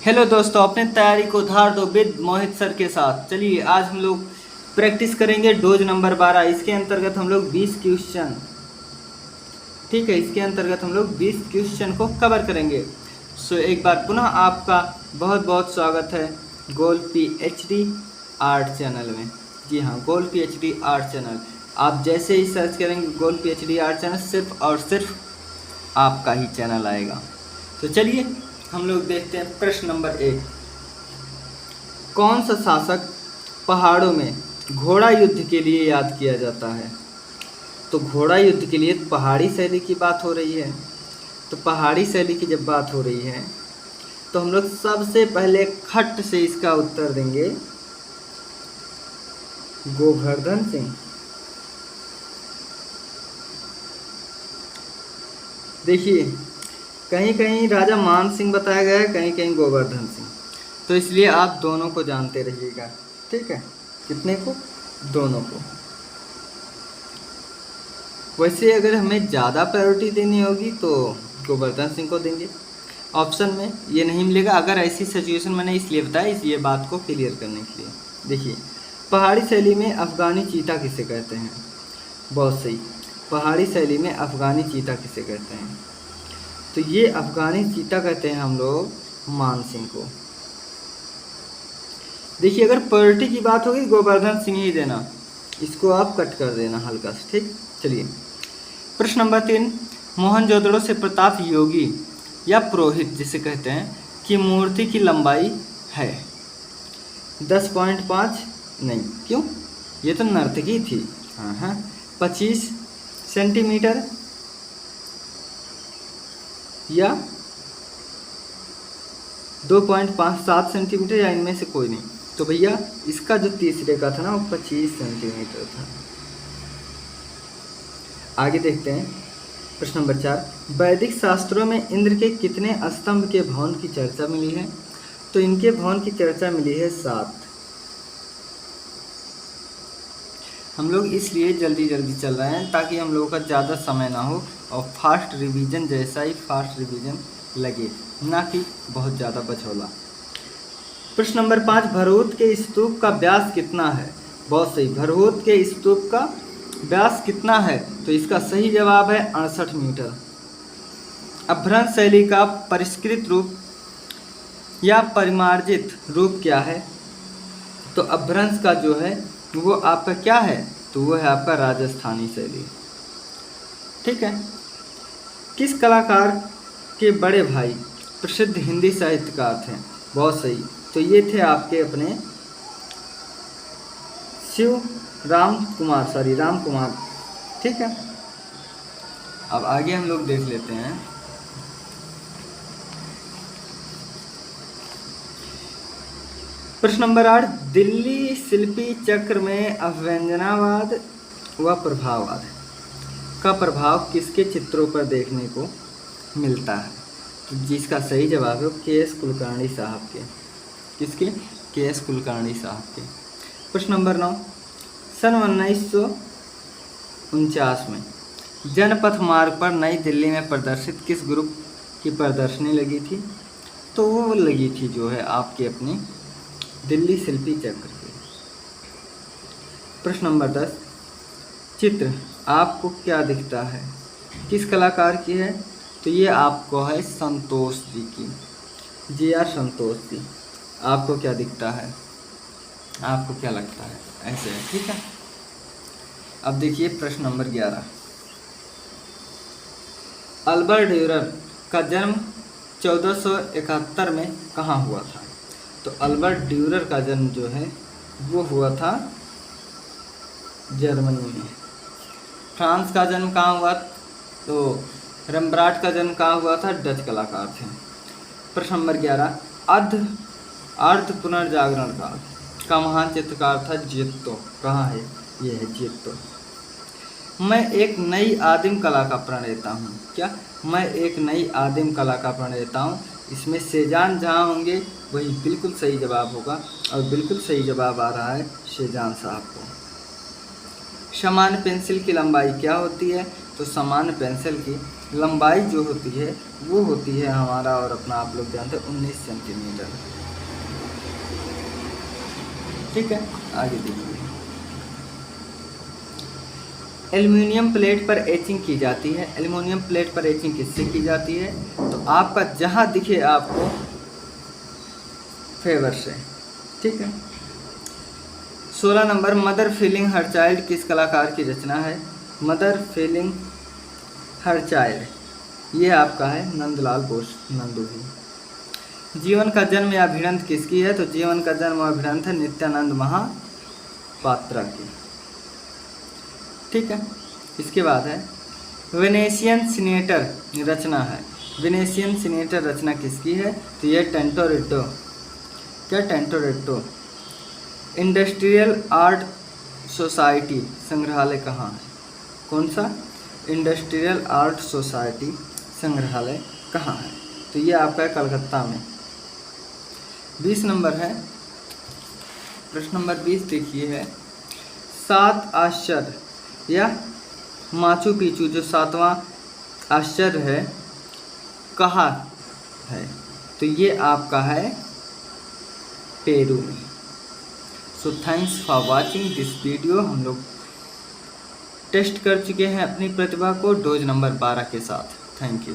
Hello दोस्तों, अपने तैयारी को धार दो विद मोहित सर के साथ। चलिए आज हम लोग प्रैक्टिस करेंगे डोज नंबर 12। इसके अंतर्गत हम लोग 20 क्वेश्चन, ठीक है, इसके अंतर्गत हम लोग 20 क्वेश्चन को कवर करेंगे। सो एक बार पुनः आपका बहुत बहुत स्वागत है गोल PhD आर्ट चैनल में। जी हाँ, गोल PhD आर्ट चैनल। आप जैसे ही सर्च करेंगे गोल PhD आर्ट चैनल, सिर्फ और सिर्फ आपका ही चैनल आएगा। तो चलिए हम लोग देखते हैं प्रश्न नंबर 1। कौन सा शासक पहाड़ों में घोड़ा युद्ध के लिए याद किया जाता है? तो घोड़ा युद्ध के लिए पहाड़ी शैली की बात हो रही है। तो पहाड़ी शैली की जब बात हो रही है तो हम लोग सबसे पहले खट से इसका उत्तर देंगे गोवर्धन सिंह। देखिए, कहीं कहीं राजा मान सिंह बताया गया है, कहीं कहीं गोवर्धन सिंह। तो इसलिए आप दोनों को जानते रहिएगा, ठीक है। कितने को? दोनों को। वैसे अगर हमें ज़्यादा प्रायोरिटी देनी होगी तो गोवर्धन सिंह को देंगे। ऑप्शन में ये नहीं मिलेगा। अगर ऐसी सिचुएशन मैंने इसलिए बताया, ये बात को क्लियर करने के लिए। देखिए, पहाड़ी शैली में अफ़गानी चीता किसे कहते हैं? बहुत सही, पहाड़ी शैली में अफ़गानी चीता किसे कहते हैं? तो ये अफ़गानी चीता कहते हैं हम लोग मान सिंह को। देखिए, अगर प्रायोरिटी की बात होगी गोवर्धन सिंह ही देना, इसको आप कट कर देना हल्का से, ठीक। चलिए प्रश्न नंबर 3। मोहनजोदड़ो से प्रताप योगी या पुरोहित जिसे कहते हैं कि मूर्ति की लंबाई है 10.5 नहीं, क्यों? ये तो नर्तकी थी। हाँ, 25 सेंटीमीटर या 2.57 सेंटीमीटर, या इनमें से कोई नहीं। तो भैया इसका जो तीसरे का था ना, वो 25 सेंटीमीटर था। आगे देखते हैं प्रश्न नंबर 4। वैदिक शास्त्रों में इंद्र के कितने स्तंभ के भवन की चर्चा मिली है? तो इनके भवन की चर्चा मिली है 7। हम लोग इसलिए जल्दी जल्दी चल रहे हैं ताकि हम लोगों का ज़्यादा समय ना हो और फास्ट रिवीजन जैसा ही फास्ट रिवीजन लगे, ना कि बहुत ज़्यादा बछौला। प्रश्न नंबर 5। भरहुत के स्तूप का व्यास कितना है? बहुत सही, भरहुत के स्तूप का व्यास कितना है? तो इसका सही जवाब है 68 मीटर। अपभ्रंश शैली का परिष्कृत रूप या परिमार्जित रूप क्या है? तो अपभ्रंश का जो है वो आपका क्या है? तो वो है आपका राजस्थानी शैली, ठीक है। किस कलाकार के बड़े भाई प्रसिद्ध हिंदी साहित्यकार थे? बहुत सही, तो ये थे आपके अपने राम कुमार, ठीक है। अब आगे हम लोग देख लेते हैं। प्रश्न नंबर 8। दिल्ली शिल्पी चक्र में अभ्यंजनावाद व प्रभाववाद का प्रभाव किसके चित्रों पर देखने को मिलता है? तो जिसका सही जवाब है KS कुलकर्णी साहब के। किसके? KS कुलकर्णी साहब के। प्रश्न नंबर 9। सन 1949 में जनपथ मार्ग पर नई दिल्ली में प्रदर्शित किस ग्रुप की प्रदर्शनी लगी थी? तो वो लगी थी जो है आपकी अपनी दिल्ली शिल्पी चक्र की। प्रश्न नंबर 10। चित्र आपको क्या दिखता है किस कलाकार की है? तो ये आपको है संतोष जी की, JR संतोष जी। आपको क्या दिखता है? आपको क्या लगता है? ऐसे है, ठीक है। अब देखिए प्रश्न नंबर 11। अल्बर्ट ड्यूरर का जन्म 1471 में कहाँ हुआ था? तो अल्बर्ट ड्यूरर का जन्म जो है वो हुआ था जर्मनी में। फ्रांस का जन्म कहाँ हुआ? तो रेम्ब्रांट का जन्म कहाँ हुआ था? डच कलाकार थे। प्रश्न नंबर 11। अर्ध पुनर्जागरण का महान चित्रकार था जियोत्तो। कहाँ है? ये है जियोत्तो। मैं एक नई आदिम कला का प्रणेता हूँ। क्या? मैं एक नई आदिम कला का प्रणेता हूँ। इसमें सेजान जहाँ होंगे वही बिल्कुल सही जवाब होगा, और बिल्कुल सही जवाब आ रहा है सेजान साहब को। सामान्य पेंसिल की लंबाई क्या होती है? तो सामान्य पेंसिल की लंबाई जो होती है वो होती है हमारा, और अपना आप लोग जानते हैं 19 सेंटीमीटर। ठीक है, आगे देखिए। एल्युमिनियम प्लेट पर एचिंग की जाती है। एल्युमिनियम प्लेट पर एचिंग किससे की जाती है? तो आपका जहाँ दिखे आपको फेवर से। ठीक है। 16 number, mother feeling her child किस कलाकार की रचना है? मदर फीलिंग हर चाइल्ड, ये आपका है नंदलाल बोस, नंदू ही। जीवन का जन्म या भिड़ंत किसकी है? तो जीवन का जन्म और भिड़ंत है नित्यानंद महापात्रा की। ठीक है। इसके बाद है वेनेशियन सिनेटर रचना है। वेनेशियन सिनेटर रचना किसकी है? तो ये टेंटोरेटो। क्या? टेंटोरेटो। इंडस्ट्रियल आर्ट सोसाइटी संग्रहालय कहाँ है? कौन सा? इंडस्ट्रियल आर्ट सोसाइटी संग्रहालय कहाँ है? तो ये आपका है कलकत्ता में। 20 नंबर है, प्रश्न नंबर 20 देखिए है, 7 आश्चर्य या माचू पिचू जो 7वां आश्चर्य है कहाँ है? तो ये आपका है पेरू में। So thanks for watching this video. हम लोग टेस्ट कर चुके हैं अपनी प्रतिभा को डोज नंबर 12 के साथ। Thank you.